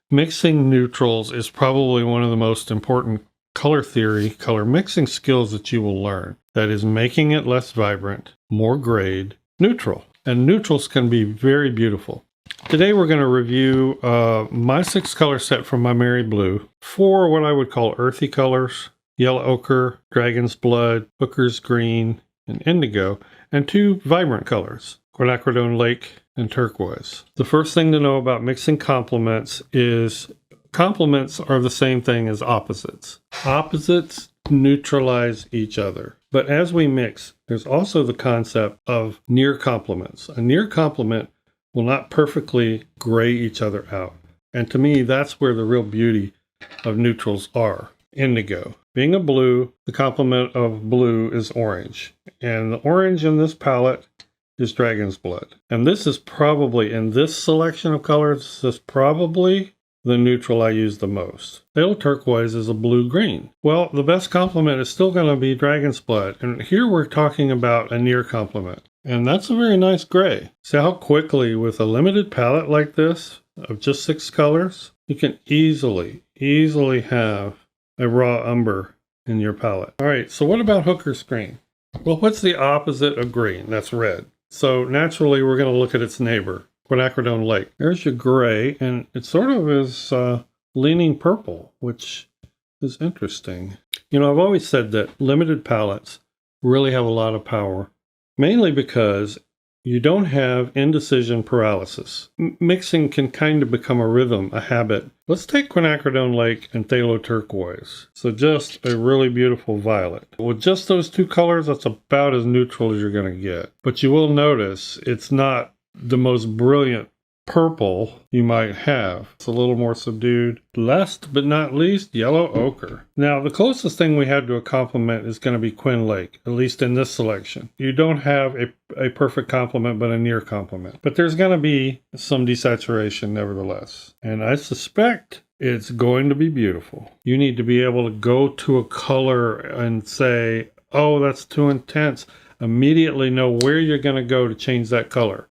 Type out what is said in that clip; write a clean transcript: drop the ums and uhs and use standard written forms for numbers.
Mixing neutrals is probably one of the most important color theory, color mixing skills that you will learn. That is making it less vibrant, more grayed, neutral. And neutrals can be very beautiful. Today we're going to review my 6-color set from my Merry Blue. 4 what I would call earthy colors: yellow ochre, dragon's blood, hooker's green, and indigo, and 2 vibrant colors: quinacridone lake and turquoise. The first thing to know about mixing complements is complements are the same thing as opposites. Opposites neutralize each other. But as we mix, there's also the concept of near complements. A near complement will not perfectly gray each other out. And to me, that's where the real beauty of neutrals are. Indigo. Being a blue, the complement of blue is orange. And the orange in this palette is dragon's blood. And this is probably, in this selection of colors, this is probably the neutral I use the most. Phthalo turquoise is a blue-green. Well, the best complement is still going to be dragon's blood. And here we're talking about a near complement. And that's a very nice gray. See how quickly, with a limited palette like this, of just 6 colors, you can easily have a raw umber in your palette. All right, so what about hooker's green? Well, what's the opposite of green? That's red. So naturally, we're going to look at its neighbor, quinacridone lake. There's your gray, and it sort of is leaning purple, which is interesting. You know, I've always said that limited palettes really have a lot of power, mainly because you don't have indecision paralysis. Mixing can kind of become a rhythm, a habit. Let's take quinacridone lake and phthalo turquoise. So just a really beautiful violet. With just those 2 colors, that's about as neutral as you're going to get. But you will notice it's not the most brilliant purple you might have. It's a little more subdued. Last but not least, yellow ochre. Now, the closest thing we had to a complement is going to be Quin Lake, at least in this selection. You don't have a perfect complement, but a near complement. But there's going to be some desaturation nevertheless. And I suspect it's going to be beautiful. You need to be able to go to a color and say, oh, that's too intense. Immediately know where you're going to go to change that color.